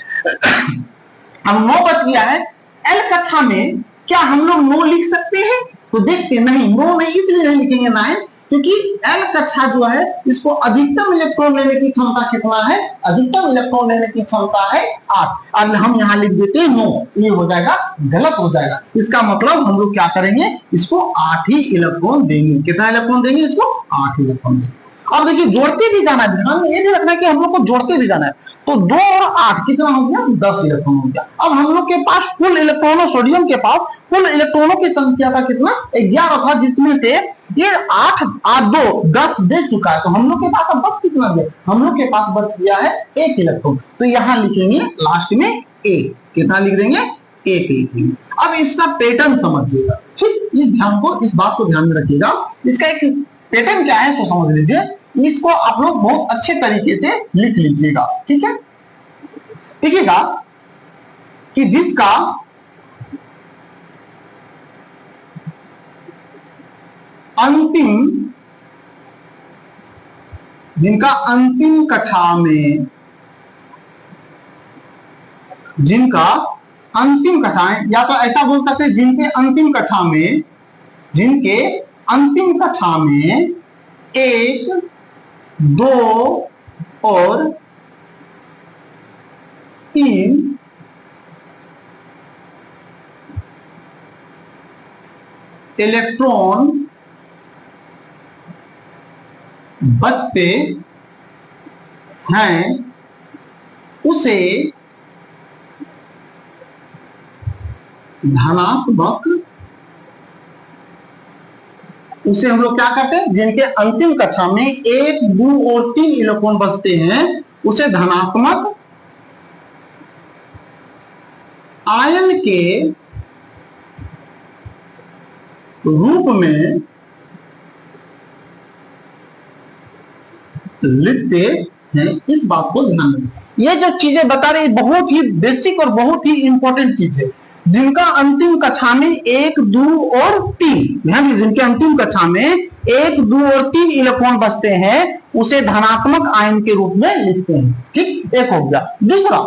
अब 9 बच गया है, एल कक्षा में क्या हम लोग 9 लिख सकते हैं? तो देखते नहीं, 9 नहीं इसलिए नहीं लिखेंगे 9, क्योंकि एल कक्षा जो है इसको अधिकतम इलेक्ट्रॉन लेने की क्षमता कितना है? अधिकतम इलेक्ट्रॉन लेने की क्षमता है 8, और हम यहां लिख देते हैं 9, ये हो जाएगा, गलत हो जाएगा। इसका मतलब हम लोग क्या करेंगे? इसको 8 ही इलेक्ट्रॉन देंगे। कितना इलेक्ट्रॉन देंगे? इसको 8 इलेक्ट्रॉन देंगे। अब देखिए जोड़ते भी जाना है, ध्यान में ये भी रखना है कि हम लोग को जोड़ते भी जाना है। तो 2 और 8 कितना हो गया? 10 इलेक्ट्रॉन हो गया। अब हम लोग के पास कुल इलेक्ट्रॉनों, सोडियम के पास कुल इलेक्ट्रॉनों की संख्या का कितना? 11 था, जिसमें से ये 8 8 2 10 दे चुका है। तो हम लोग के पास अब बच कितना गया? हम लोग के पास बच गया है 1 इलेक्ट्रॉन। तो यहां लिखेंगे लास्ट में 1, कितना लिख देंगे? 1 लिखेंगे। अब इसका पैटर्न समझिएगा, ठीक, इस बात को ध्यान में रखिएगा। इसका एक पैटर्न क्या है तो समझ लीजिए, इसको आप लोग बहुत अच्छे तरीके से लिख लीजिएगा। ठीक है, देखिएगा कि जिनका अंतिम कक्षा में, जिनका अंतिम कक्षाएं, या तो ऐसा बोल सकते हैं जिनके अंतिम कक्षा में, जिनके अंतिम कक्षा में 1 2 और 3 इलेक्ट्रॉन बचते हैं, उसे धनात्मक, उसे हम लोग क्या कहते हैं? जिनके अंतिम कक्षा में 1 2 और 3 इलेक्ट्रॉन बचते हैं, उसे धनात्मक आयन के रूप में लिखते हैं। इस बात को ध्यान में, ये जो चीजें बता रहे बहुत ही बेसिक और बहुत ही इंपॉर्टेंट चीज है। जिनका अंतिम कक्षा में 1 2 और 3, ध्यान, जिनके अंतिम कक्षा में 1 2 और 3 इलेक्ट्रॉन बचते हैं, उसे धनात्मक आयन के रूप में लिखते हैं। ठीक, एक हो गया। दूसरा,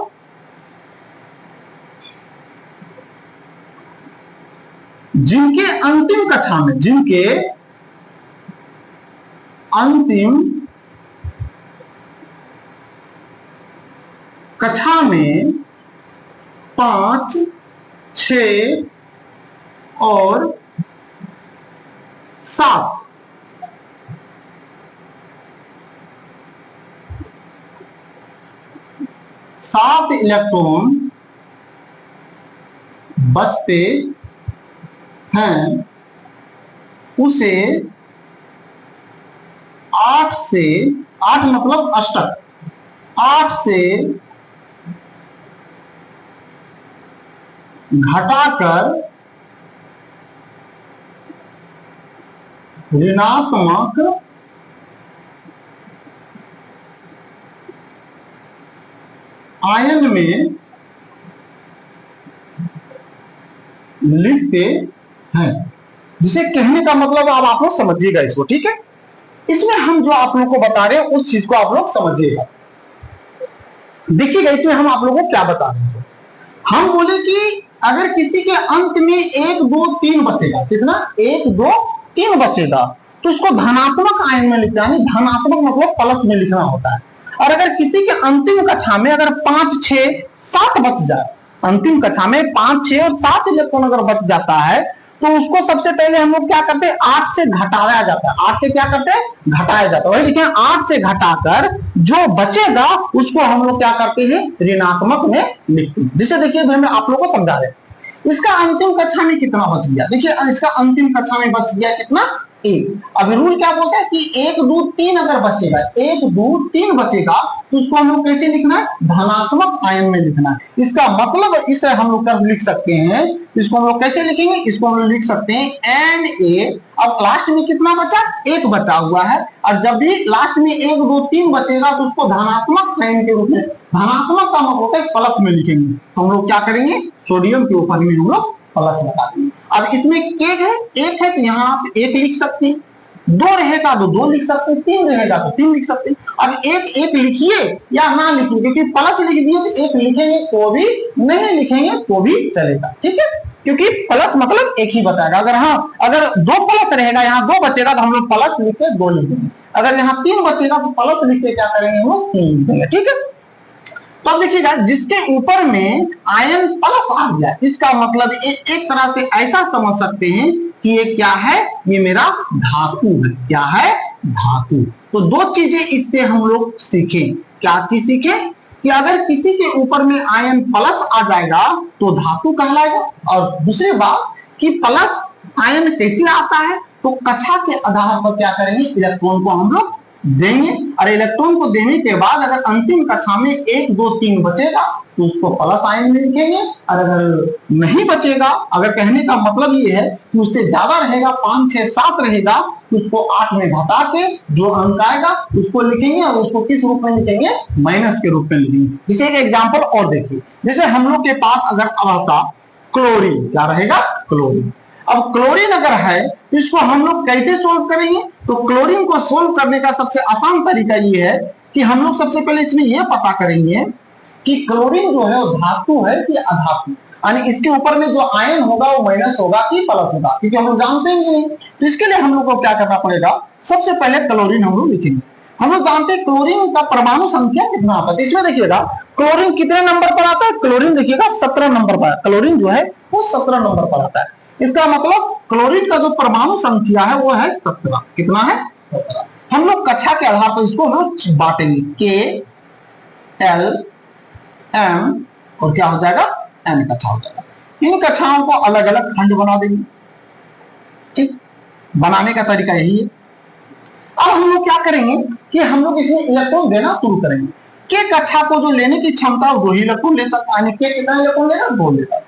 जिनके अंतिम कक्षा में, जिनके अंतिम कक्षा में 5 6 और 7 इलेक्ट्रॉन बचते हैं, उसे 8 से, 8 मतलब अष्टक, 8 से घटाकर ऋणात्मक आयन में लिखते हैं। जिसे कहने का मतलब अब आप लोग समझिएगा इसको, ठीक है। इसमें हम जो आप लोग को बता रहे हैं उस चीज को आप लोग समझिएगा। देखिएगा इसमें हम आप लोगों को क्या बता रहे हैं। हम बोले कि अगर किसी के अंत में 1 2 3 बचेगा, कितना? 1 2 3 बचेगा, तो उसको धनात्मक आयन में लिखना है। धनात्मक मतलब प्लस में लिखना होता है। और अगर किसी के अंतिम कक्षा में अगर 5, 6, 7 बच जाए, अंतिम कक्षा में 5, 6 और 7 इलेक्ट्रॉन अगर बच जाता है, तो उसको सबसे पहले हम लोग क्या करते हैं, 8 से घटाया जाता है। 8 से क्या करते हैं, घटाया जाता है। वही लिखे 8 से घटाकर जो बचेगा उसको हम लोग क्या करते हैं, ऋणात्मक में लिखते हैं। जिसे देखिए मैं आप लोगों को समझा रहे हैं। इसका अंतिम कक्षा में कितना बच गया, देखिए इसका अंतिम कक्षा में बच गया कितना, 1। अब रूल क्या बोलता है कि 1, 2, 3 अगर बचेगा, 1, 2, 3 बचेगा, तो उसको हम लोग कैसे लिखना है, धनात्मक आयन में लिखना है। इसका मतलब इसे हम लोग लिख सकते हैं, इसको हम लोग कैसे लिखेंगे, इसको हम लोग लिख सकते हैं Na। अब लास्ट में कितना बचा, 1 बचा हुआ है, और जब भी लास्ट में 1, 2, 3 बचेगा तो उसको धनात्मक आयन के रूप में, धनात्मक का मतलब होता है प्लस में लिखेंगे। तो हम लोग क्या करेंगे, सोडियम के ऊपर में हम लोग प्लस लगा देंगे। अब इसमें के है, 1 है तो यहाँ आप 1 लिख सकते हैं, 2 रहेगा तो 2 लिख सकते हैं, 3 रहेगा तो 3 लिख सकते हैं। अब 1 लिखिए या ना लिखिए, क्योंकि प्लस लिख दिए तो 1 लिखेंगे तो भी, नहीं लिखेंगे तो भी चलेगा, ठीक है, क्योंकि प्लस मतलब 1 ही बताएगा। अगर हाँ, अगर 2 प्लस रहेगा, यहाँ 2 बचेगा तो हम लोग प्लस लिख के 2 लिख देंगे। अगर यहाँ 3 बचेगा तो प्लस लिख के क्या करेंगे, हम लोग 3 लिख देंगे, ठीक है। तो अब देखिएगा, जिसके ऊपर में आयन प्लस आ गया, इसका मतलब एक तरह से ऐसा समझ सकते हैं कि ये क्या है, ये मेरा धातु है। क्या है, धातु। तो 2 चीजें इससे हम लोग सीखें। क्या चीज सीखें, कि अगर किसी के ऊपर में आयन प्लस आ जाएगा तो धातु कहलाएगा। और दूसरी बात कि प्लस आयन कैसे आता है, तो कक्षा के आधार पर क्या करेंगे, इलेक्ट्रॉन को हम लोग देंगे, और इलेक्ट्रॉन को देने के बाद अगर अंतिम कक्षा में 1, 2, 3 बचेगा तो उसको प्लस आयन में लिखेंगे, और अगर नहीं बचेगा, अगर कहने का मतलब ये है कि उससे ज्यादा रहेगा, 5, 6, 7 रहेगा, तो उसको 8 में घटा के जो अंक आएगा उसको लिखेंगे, और उसको किस रूप में लिखेंगे, माइनस के रूप में लिखेंगे। इसे एक एग्जाम्पल और देखिए, जैसे हम लोग के पास अगर रहता क्लोरीन, क्या रहेगा, क्लोरीन। अब क्लोरीन अगर है तो इसको हम लोग कैसे सोल्व करेंगे, तो क्लोरीन को सोल्व करने का सबसे आसान तरीका ये है कि हम लोग सबसे पहले इसमें यह पता करेंगे कि क्लोरीन जो है वो धातु है कि अधातु, यानी इसके ऊपर में जो आयन होगा वो माइनस होगा कि प्लस होगा, क्योंकि हम लोग जानते ही नहीं। तो इसके लिए हम लोग को क्या करना पड़ेगा, सबसे पहले क्लोरीन हम लोग लिखेंगे। हम लोग जानते हैं क्लोरीन का परमाणु संख्या कितना आता है। इसमें देखिएगा क्लोरीन कितने नंबर पर आता है, क्लोरीन देखिएगा 17 नंबर पर, क्लोरीन जो है वो 17 नंबर पर आता है। इसका मतलब क्लोरीन का जो परमाणु संख्या है वो है 17। कितना है, 17। हम लोग कक्षा के आधार पर इसको हम बांटेंगे, K, L, M और क्या हो जाएगा, N कक्षा हो जाएगा। इन कक्षाओं को अलग अलग खंड बना देंगे, ठीक। बनाने का तरीका यही है। अब हम लोग क्या करेंगे कि हम लोग इसमें इलेक्ट्रॉन देना शुरू करेंगे। के कक्षा को जो लेने की क्षमता है 2 ही इलेक्ट्रॉन ले सकता है, के कितना इलेक्ट्रॉन लेगा, 2 लेगा।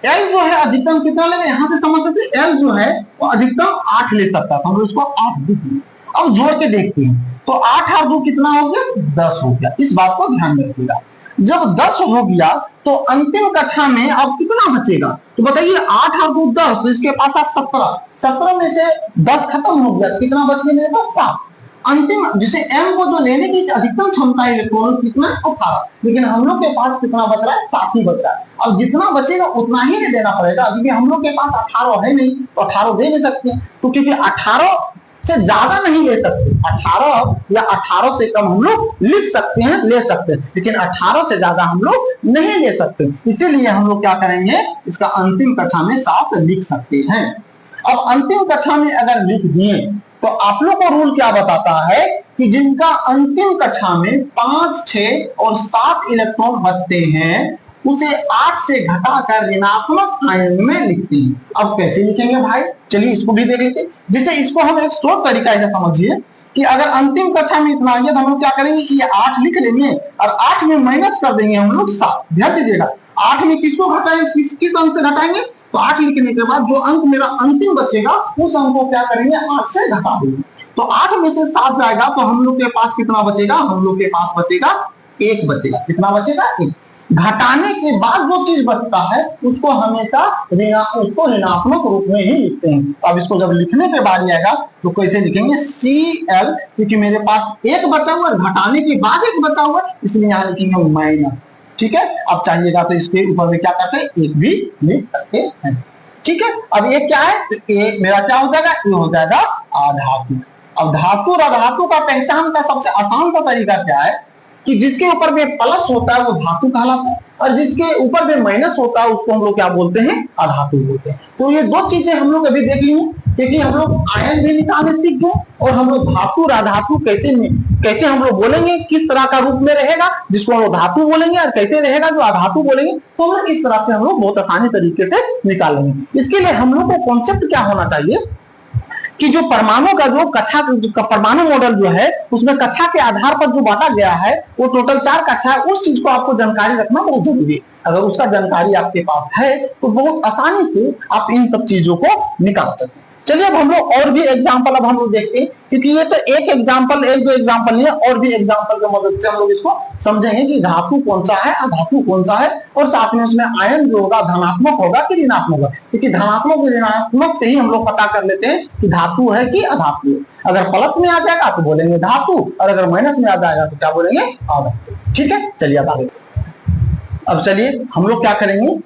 एल जो है अधिकतम कितना लेगा, यहां से समझ सकते हैं, एल जो है वो अधिकतम 8 ले सकता था, हम लोग इसको 8 देखेंगे। अब जोड़ के देखते हैं तो 8 और 2 कितना हो गया, 10 हो गया। इस बात को ध्यान में रखिएगा। जब 10 हो गया तो अंतिम कक्षा में अब कितना बचेगा, तो बताइए 8 और 2 10, तो इसके पास 17, 17 में से 10 खत्म हो गया, कितना बच गया मेरे पास, 7। अंतिम जिसे m को जो लेने की अधिकतम क्षमता है इलेक्ट्रॉन कितना, 18, लेकिन हम लोग के पास कितना बच रहा है, 7 ही बच रहा है। अब जितना बचेगा उतना ही देना पड़ेगा, क्योंकि हम लोग के पास 18 है नहीं, तो 18 दे नहीं सकते। तो क्योंकि 18 से ज्यादा नहीं ले सकते, 18 या 18 से कम हम लोग लिख सकते हैं, ले सकते हैं, लेकिन 18 से ज्यादा हम लोग नहीं ले सकते। इसीलिए हम लोग क्या करेंगे, इसका अंतिम कक्षा में 7 लिख सकते हैं। अब अंतिम कक्षा में अगर लिख दिए तो आप लोग को रूल क्या बताता है कि जिनका अंतिम कक्षा में 5, 6 और 7 इलेक्ट्रॉन बचते हैं उसे 8 से घटाकर ऋणात्मक आयन में लिखते हैं। अब कैसे लिखेंगे भाई, चलिए इसको भी देख लेते हैं। जैसे इसको हम एक शॉर्ट तरीका ऐसा समझिए कि अगर अंतिम कक्षा में इतना आएगा तो हम लोग क्या करेंगे, ये 8 लिख लेंगे और 8 में माइनस कर देंगे हम लोग 7। ध्यान दीजिएगा, 8 में किसको घटाएंगे, किस अंक से घटाएंगे, तो 8 लिखने के बाद जो अंक मेरा अंतिम बचेगा उस अंक को क्या करेंगे, 8 से घटा देंगे। तो 8 में से 7 जाएगा तो हम लोग के पास कितना बचेगा, हम लोग के पास बचेगा 1 बचेगा। कितना बचेगा, 1। घटाने के बाद जो चीज बचता है उसको हमेशा उसको ऋणात्मक रूप में ही लिखते हैं। अब इसको जब लिखने के बाद आएगा तो कैसे लिखेंगे, Cl, क्योंकि मेरे पास 1 बचा हुआ है, घटाने के बाद 1 बचा हुआ है, इसलिए यहाँ लिखेंगे माइनस। ठीक है, अब चाहिएगा तो इसके ऊपर में क्या करते हैं, 1 भी लिख सकते हैं। ठीक है, अब ये क्या है, ये मेरा क्या हो जाएगा, ये हो जाएगा आधातु। अब धातु और अधातु का पहचान का सबसे आसान सा तरीका क्या है, कि जिसके ऊपर में प्लस होता है वो धातु कहलाता है, और जिसके ऊपर में माइनस होता है उसको हम लोग क्या बोलते हैं, अधातु बोलते हैं। तो ये दो चीजें हम लोग अभी देख ली, क्योंकि हम लोग आयन भी निकालने सीख गए, और हम लोग धातु और अधातु कैसे हम लोग बोलेंगे, किस तरह का रूप में रहेगा जिसको हम लोग धातु बोलेंगे, और कैसे रहेगा जो अधातु बोलेंगे, तो हम लोग इस तरह से हम लोग बहुत आसानी तरीके से निकालेंगे। इसके लिए हम लोग को कॉन्सेप्ट क्या होना चाहिए कि जो परमाणु का जो कक्षा परमाणु मॉडल जो है उसमें कक्षा के आधार पर जो बांटा गया है वो टोटल 4 कक्षा है, उस चीज को आपको जानकारी रखना बहुत जरूरी है। अगर उसका जानकारी आपके पास है तो बहुत आसानी से आप इन सब चीजों को निकाल सकते हैं। चलिए अब हम लोग और भी एग्जाम्पल अब हम लोग देखते हैं, क्योंकि ये तो एक दो एग्जाम्पल नहीं है, और भी एग्जाम्पल की मदद से हम लोग इसको समझेंगे कि धातु कौन सा है, अधातु कौन सा है, और साथ में उसमें आयन जो होगा धनात्मक होगा कि ऋणात्मक होगा, क्योंकि धनात्मक और ऋणात्मक से ही हम लोग पता कर लेते हैं कि धातु है कि अधातु है। अगर प्लस में आ जाएगा तो बोलेंगे धातु, और अगर माइनस में आ जाएगा तो क्या बोलेंगे, अधातु। ठीक है, चलिए अब आगे। अब चलिए हम लोग क्या करेंगे,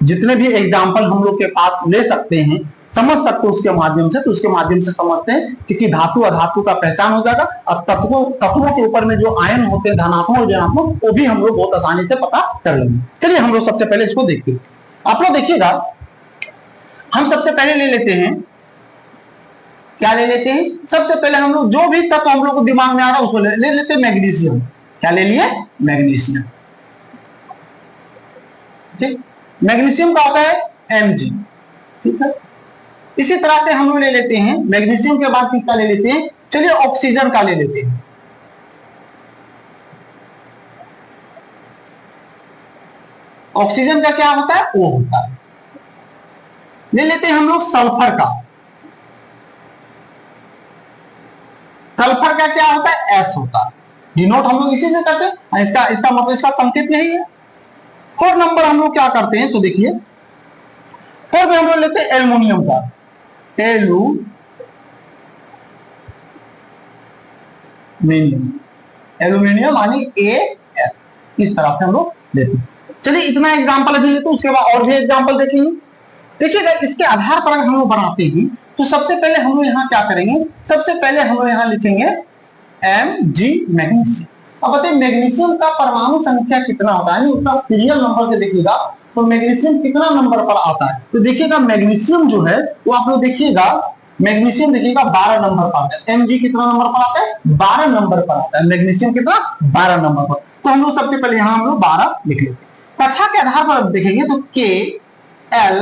जितने भी एग्जाम्पल हम लोग के पास ले सकते हैं, समझ सकते हो उसके माध्यम से, तो उसके माध्यम से समझते हैं, क्योंकि धातु अधातु का पहचान हो जाएगा, और तत्वों के ऊपर में जो आयन होते हैं धनात्मक और ऋणात्मक वो भी हम लोग बहुत आसानी से पता कर लेंगे। चलिए हम लोग सबसे पहले इसको देखते हैं। आप लोग देखिएगा, हम सबसे पहले ले लेते हैं, क्या ले लेते हैं, सबसे पहले हम लोग जो भी तत्व हम लोग को दिमाग में आ रहा है उसको ले लेते हैं, मैग्नीशियम। क्या ले लिए, मैग्नीशियम। ठीक, मैग्नीशियम का होता है Mg। ठीक है, इसी तरह से हम लोग ले लेते हैं मैग्नीशियम के बाद किसका ले लेते हैं, चलिए ऑक्सीजन का ले लेते हैं। ऑक्सीजन का क्या होता है, O होता है। ले लेते हैं हम लोग सल्फर का। सल्फर का क्या होता है, S होता है। डिनोट हम लोग इसी से करते हैं, इसका मतलब इसका संकेत यही है। 4 नंबर हम लोग क्या करते हैं, तो देखिए 4 में हम लोग लेते हैं एल्युमिनियम का, एल्युमिनियम यानी AF, इस तरह से हम लोग लेते हैं। चलिए इतना एग्जांपल अभी लेते हैं, उसके बाद और भी एग्जांपल देखेंगे। देखिएगा इसके आधार पर अगर हम लोग बनाते हैं तो सबसे पहले हम लोग यहाँ क्या करेंगे, सबसे पहले हम लोग यहाँ लिखेंगे Mg मैग्नीशियम। अब बताइए मैग्नीशियम का परमाणु संख्या कितना होता है, उसका सीरियल नंबर से देखिएगा तो मैग्नीशियम कितना नंबर पर आता है। तो देखिएगा मैग्नीशियम जो है वो आप लोग देखिएगा, मैग्नीशियम देखिएगा 12 नंबर पर आता है। Mg कितना नंबर पर आता है, 12 नंबर पर आता है। मैग्नीशियम कितना, 12 नंबर पर। तो हम लोग सबसे पहले यहाँ हम लोग 12 लिख लेते हैं। कक्षा के आधार पर देखेंगे तो K, L,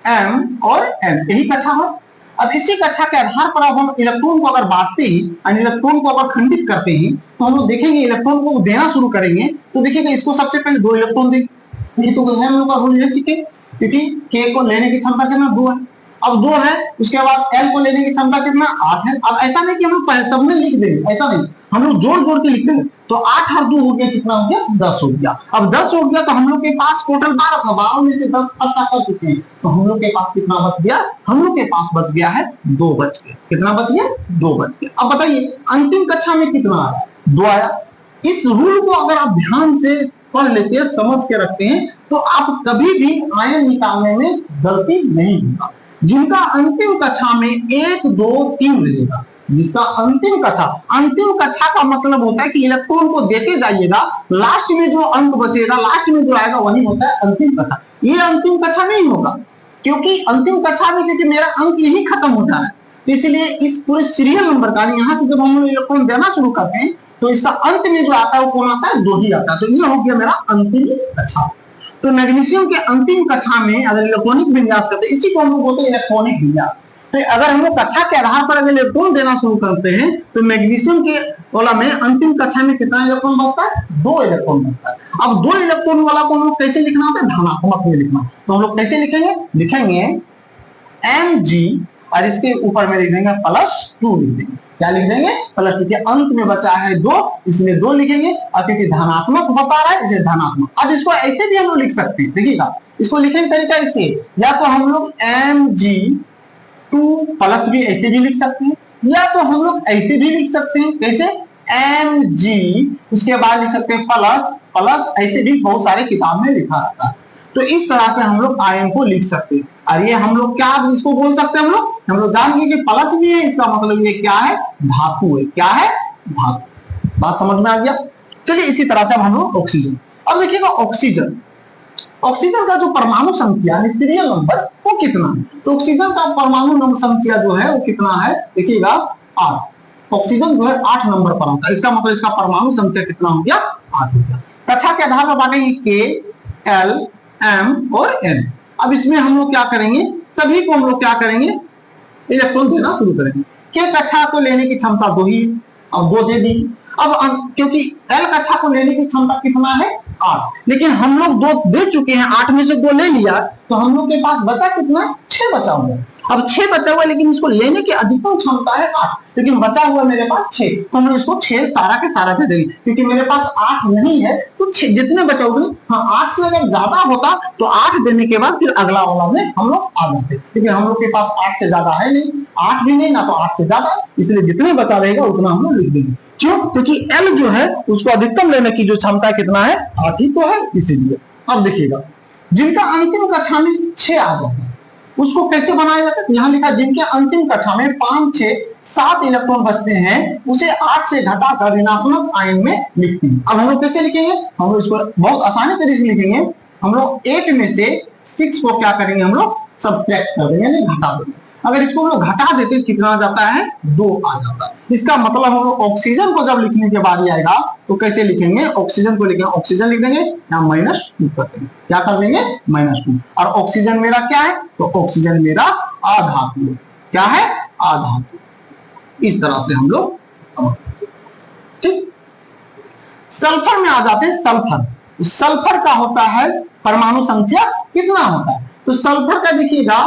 M और N यही कक्षा है। अब इसी कक्षा के आधार पर अब हम इलेक्ट्रॉन को अगर बांटते हैं और इलेक्ट्रॉन को अगर खंडित करते हैं तो हम लोग देखेंगे इलेक्ट्रॉन को देना शुरू करेंगे। तो देखिएगा इसको सबसे पहले 2 इलेक्ट्रॉन दें, ये तो हम लोग का रूल ले चुके, क्योंकि K को लेने की क्षमता कितना 2 है, अब 2 है। उसके बाद L को लेने की क्षमता कितना 8 है। अब ऐसा नहीं कि हम लोग सब में लिख देंगे, ऐसा नहीं, हम लोग जोड़ जोड़ के लिख देंगे। तो 8 और 2 हो गया, कितना हो गया, 10 हो गया। अब 10 हो गया तो हम लोग के पास टोटल 12 था, 12 में से 10 खर्चा कर चुके हैं, तो हम लोग के पास कितना बच गया, हम लोग के पास बच गया है 2 बच गया। कितना बच गया, 2 बच गया। अब बताइए अंतिम कक्षा में कितना आया, 2 आया। इस रूल को अगर आप ध्यान से पढ़ लेते हैं, समझ के रखते हैं, तो आप कभी भी आयन निकालने में गलती नहीं होगा। जिनका अंतिम कक्षा में 1, 2, 3 मिलेगा, जिसका अंतिम कक्षा का मतलब होता है कि इलेक्ट्रॉन को देते जाइएगा, लास्ट में जो अंक बचेगा, लास्ट में जो आएगा वही होता है अंतिम कक्षा। ये अंतिम कक्षा नहीं होगा, क्योंकि अंतिम कक्षा में क्योंकि मेरा अंक यही खत्म होता है, तो इसलिए इस पूरे सीरियल नंबर का यहाँ से जब हम इलेक्ट्रॉन देना शुरू करते हैं तो इसका अंत में जो आता है वो कौन आता है, 2 ही आता है। तो ये हो गया मेरा अंतिम कक्षा। तो मैग्नीशियम के अंतिम कक्षा में अगर इलेक्ट्रॉनिक विन्यास करते हैं, इसी को हम लोग बोलते हैं इलेक्ट्रॉनिक विन्यास। तो अगर हम लोग कक्षा के आधार पर अगर इलेक्ट्रॉन देना शुरू करते हैं तो मैग्नीशियम के वाला में अंतिम कक्षा में कितना इलेक्ट्रॉन बचता है, 2 इलेक्ट्रॉन बचता है। अब 2 इलेक्ट्रॉन वाला को हम लोग कैसे लिखना होता है, धनात्मक में लिखना। तो हम लोग कैसे लिखेंगे, लिखेंगे Mg और इसके ऊपर में लिख देंगे +2 लिख देंगे। क्या लिख देंगे, प्लस, क्योंकि अंत में बचा है 2, इसमें 2 लिखेंगे, और क्योंकि धनात्मक बता रहा है इसे धनात्मक। अब इसको ऐसे भी हम लोग लिख सकते हैं, देखिएगा इसको लिखने का तरीका इससे, या तो हम लोग Mg2 प्लस भी ऐसे भी लिख सकते हैं, या तो हम लोग ऐसे भी लिख सकते हैं, कैसे Mg उसके बाद लिख सकते हैं प्लस, ऐसे भी बहुत सारे किताब में लिखा रहता है। तो इस तरह से हम लोग आयन को लिख सकते हैं। और ये हम लोग क्या इसको बोल सकते हैं, हम लोग जानेंगे कि प्लस भी है, इसका मतलब ये क्या है, धातु है। क्या है, धातु। बात समझ में आ गया। चलिए इसी तरह से अब हम लोग ऑक्सीजन, अब देखिएगा ऑक्सीजन, ऑक्सीजन का जो परमाणु संख्या सीरियल नंबर वो कितना है, तो ऑक्सीजन का परमाणु नंबर संख्या जो है वो कितना है, देखिएगा 8। ऑक्सीजन जो है 8 नंबर पर आता है, इसका मतलब इसका परमाणु संख्या कितना हो गया, 8 हो गया। कक्षा के आधार पर बांटेंगे के, एल, एम और एन। अब इसमें हम लोग क्या करेंगे, सभी को हम लोग क्या करेंगे, इलेक्ट्रॉन देना शुरू करेंगे। के कक्षा को लेने की क्षमता 2 ही, अब 2 दे दी। अब क्योंकि एल कक्षा को लेने की क्षमता कितना है, 8, लेकिन हम लोग 2 दे चुके हैं, 8 में से 2 ले लिया, तो हम लोग के पास बचा कितना, 6 बचा हुआ है। अब 6 बचा हुआ है, लेकिन इसको लेने की अधिकतम क्षमता है 8, लेकिन बचा हुआ मेरे पास 6, तो हम लोग इसको 6 सारा के सारा दे देंगे, क्योंकि मेरे पास 8 नहीं है, तो 6 जितने बचा हुए, हाँ 8 से अगर ज्यादा होता तो 8 देने के बाद फिर अगला वाला में हम लोग आ जाते, लेकिन हम लोग के पास 8 से ज्यादा है नहीं, 8 भी नहीं ना तो 8 से ज्यादा, इसलिए जितने बचा रहेगा उतना हम लोग लिख देंगे। क्यों, क्योंकि एल जो है उसको अधिकतम लेने की जो क्षमता कितना है, 8 ही तो है, इसीलिए। अब देखिएगा जिनका अंतिम कक्षा में 6 आ जाता है उसको कैसे बनाया जाता है, यहाँ लिखा जिनके अंतिम कक्षा में 5, 6, 7 इलेक्ट्रॉन बचते हैं उसे 8 से घटाकर ऋणात्मक आयन में लिखते हैं। अब हम लोग कैसे लिखेंगे, हम लोग इसको बहुत आसानी तरीके से लिखेंगे, हम लोग 8 में से 6 को क्या करेंगे, हम लोग सब्ट्रैक्ट कर देंगे, यानी घटा देंगे। अगर इसको हम लोग घटा देते कितना आ जाता है, 2 आ जाता है। इसका मतलब हम लोग ऑक्सीजन को जब लिखने के बारी आएगा तो कैसे लिखेंगे, ऑक्सीजन को लिखेंगे, ऑक्सीजन लिख देंगे, यहाँ -2 कर देंगे, क्या कर देंगे, -2। और ऑक्सीजन मेरा क्या है, तो ऑक्सीजन मेरा आधातु है, क्या है, आधातु। इस तरह से हम लोग, ठीक। सल्फर में आ जाते हैं, सल्फर, सल्फर का होता है परमाणु संख्या कितना होता है, तो सल्फर का देखिएगा,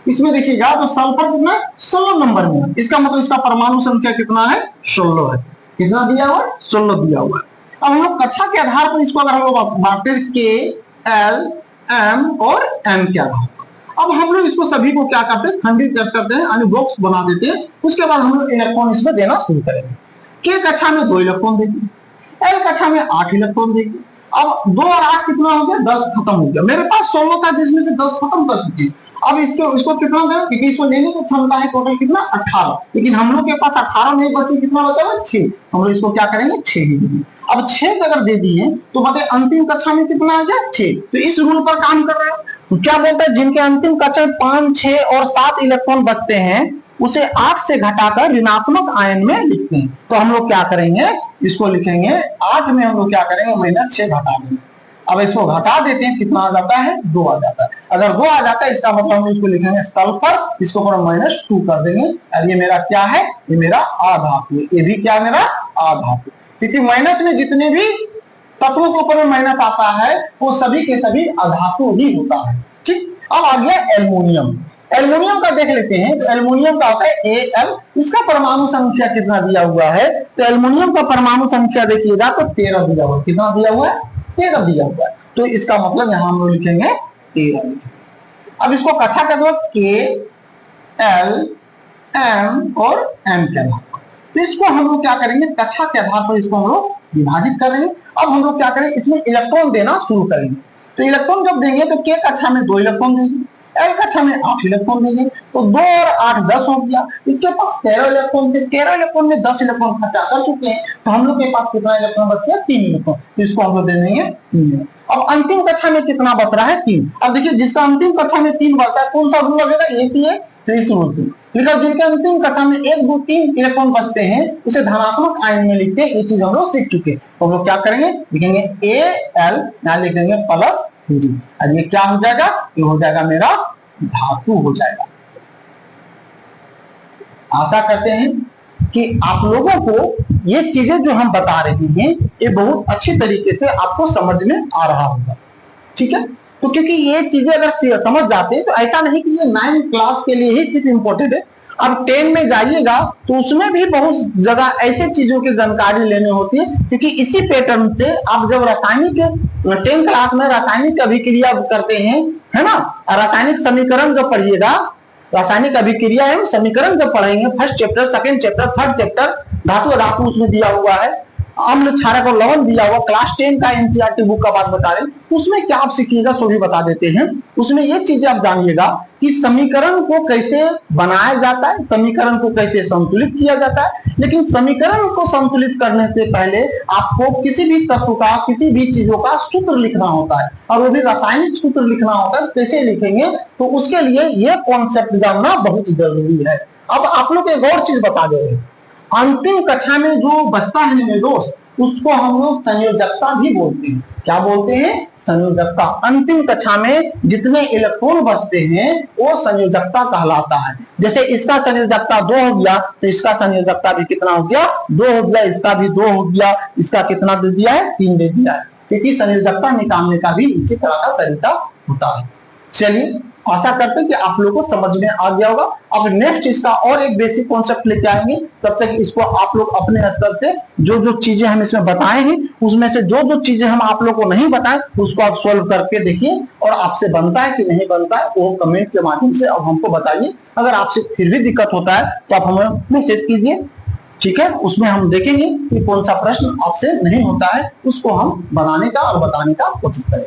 इसमें देखिएगा तो सल्फर कितना है, 16 नंबर में है, इसका मतलब इसका परमाणु संख्या कितना है, 16 है। कितना दिया हुआ है, 16 दिया हुआ है। अब हम लोग कक्षा के आधार पर इसको अगर हम लोग बांटते हैं के, एल, एम और एम के आधार पर, अब हम लोग इसको सभी को क्या करते हैं, खंडित करते हैं, यानी बॉक्स बना देते हैं। उसके बाद हम लोग इलेक्ट्रॉन इसमें देना शुरू करेंगे। के कक्षा में 2 इलेक्ट्रॉन देंगे, एल कक्षा में 8 इलेक्ट्रॉन देंगे। अब 2 और 8 कितना हो गया, 10 खत्म हो गया। मेरे पास 16 था जिसमें से 10 खत्म कर चुके। अब इसको कितना देना, क्योंकि इसको लेने की क्षमता है टोटल कितना, 18, लेकिन हम लोग के पास 18 नहीं बचे, कितना बचा हुआ, 6। हम लोग इसको क्या करेंगे, 6 ही देंगे। अब 6 अगर दे दिए तो बताइए अंतिम कक्षा में कितना आ गया, 6। तो इस रूल पर काम कर रहा है। तो क्या बोलता है, जिनके अंतिम कक्षा में 5, 6 और 7 इलेक्ट्रॉन बचते हैं उसे 8 से घटाकर ऋणात्मक आयन में लिखते हैं। तो हम लोग क्या करेंगे, इसको लिखेंगे 8 में हम लोग क्या करेंगे, -6 घटा देंगे। अब इसको घटा देते हैं, कितना आ जाता है, 2 आ जाता है। अगर 2 आ जाता है इसका मतलब हम इसको लिखेंगे सल्फर, इसको पूरा -2 कर देंगे। और ये मेरा क्या है, ये मेरा आधातु है, ये भी क्या मेरा आधातु, क्योंकि माइनस में जितने भी तत्वों के ऊपर में माइनस आता है वो सभी के सभी अधातु ही होता है, ठीक। अब आ गया एल्युमिनियम। एल्युमिनियम का देख लेते हैं, तो एल्युमिनियम का होता है Al, इसका परमाणु संख्या कितना दिया हुआ है, तो एल्युमिनियम का परमाणु संख्या देखिएगा तो 13 दिया हुआ है। कितना दिया हुआ है, 13 दिया हुआ है। तो इसका मतलब यहां हम लोग लिखेंगे 13। अब इसको कक्षा का दो, के, एल, एम और एम के आधार पर, तो इसको हम लोग क्या करेंगे, कक्षा के आधार पर इसको हम लोग विभाजित करेंगे। अब हम लोग क्या करेंगे, इसमें इलेक्ट्रॉन देना शुरू करेंगे। तो इलेक्ट्रॉन जब देंगे तो के कक्षा में 2 इलेक्ट्रॉन देंगे, एल कक्षा में 8 इलेक्ट्रॉन देंगे, तो 2 और 8 10 हो गया। इसके पास 13 इलेक्ट्रॉन थे, 13 इलेक्ट्रॉन में 10 इलेक्ट्रॉन खर्चा कर चुके हैं, तो हम लोग के पास कितना इलेक्ट्रॉन बच गया, 3 इलेक्ट्रॉन। तो इसको हम लोग दे देंगे 3। अब अंतिम कक्षा में कितना बच रहा है, 3। अब देखिए जिसका अंतिम कक्षा में 3 बचता है, कौन सा रूल लगेगा, एक ही है, तो इस रूल से। लेकिन जिनके अंतिम कक्षा में 1, 2, 3 इलेक्ट्रॉन बचते हैं उसे धनात्मक आयन में लिखते हैं। ये चीज हम लोग सीख चुके हैं। तो हम लोग क्या करेंगे, लिखेंगे Al, यहाँ लिख देंगे +3। और ये क्या हो जाएगा, ये हो जाएगा मेरा धातु हो जाएगा। आशा करते हैं कि आप लोगों को ये चीजें जो हम बता रहे हैं ये बहुत अच्छी तरीके से आपको समझ में आ रहा होगा, ठीक है। तो क्योंकि ये चीजें अगर समझ जाते हैं तो ऐसा नहीं कि ये 9th क्लास के लिए ही सिर्फ इम्पोर्टेंट है। अब 10 में जाइएगा तो उसमें भी बहुत जगह ऐसे चीजों की जानकारी लेनी होती है, क्योंकि इसी पैटर्न से आप जब रासायनिक 10th क्लास में रासायनिक अभिक्रिया करते हैं, है ना, रासायनिक समीकरण जब पढ़िएगा, रासायनिक अभिक्रिया एवं समीकरण जब पढ़ेंगे, first chapter, second chapter, third chapter, धातु अधातु उसमें दिया हुआ है, अम्ल क्षारक और लवण दिया हुआ क्लास 10 का एनसीईआरटी बुक का बात बता रहे हैं, उसमें क्या आप सीखिएगा सो भी बता देते हैं। उसमें ये चीजें आप जानिएगा कि समीकरण को कैसे बनाया जाता है, समीकरण को कैसे संतुलित किया जाता है। लेकिन समीकरण को संतुलित करने से पहले आपको किसी भी तत्व का, किसी भी चीजों का सूत्र लिखना होता है, और वो भी रासायनिक सूत्र लिखना होता है। कैसे लिखेंगे, तो उसके लिए ये कॉन्सेप्ट जानना बहुत जरूरी है। अब आप लोग एक और चीज बता दे रहे हैं, अंतिम कक्षा में जो बचता है मेरे दोस्त, उसको हम लोग संयोजकता भी बोलते हैं। क्या बोलते हैं? संयोजकता। अंतिम कक्षा में जितने इलेक्ट्रॉन बचते हैं वो संयोजकता कहलाता है। जैसे इसका संयोजकता 2 हो गया, तो इसका संयोजकता भी कितना हो गया? 2 हो गया। इसका भी 2 हो गया। इसका कितना दे दिया है? 3 दे दिया है। क्योंकि संयोजकता निकालने का भी इसी तरह का तरीका होता है। चलिए, आशा करते हैं कि आप लोगों को समझ में आ गया होगा। अब नेक्स्ट इसका और एक बेसिक कॉन्सेप्ट लेके आएंगे। तब तक इसको आप लोग अपने स्तर से जो जो चीजें हम इसमें बताए हैं, उसमें से जो जो चीजें हम आप लोग को नहीं बताए, उसको आप सोल्व करके देखिए, और आपसे बनता है कि नहीं बनता है वो कमेंट के माध्यम से अब हमको बताइए। अगर आपसे फिर भी दिक्कत होता है तो आप हमें मैसेज कीजिए, ठीक है। उसमें हम देखेंगे कि कौन सा प्रश्न आपसे नहीं होता है, उसको हम बनाने का और बताने का कोशिश करेंगे।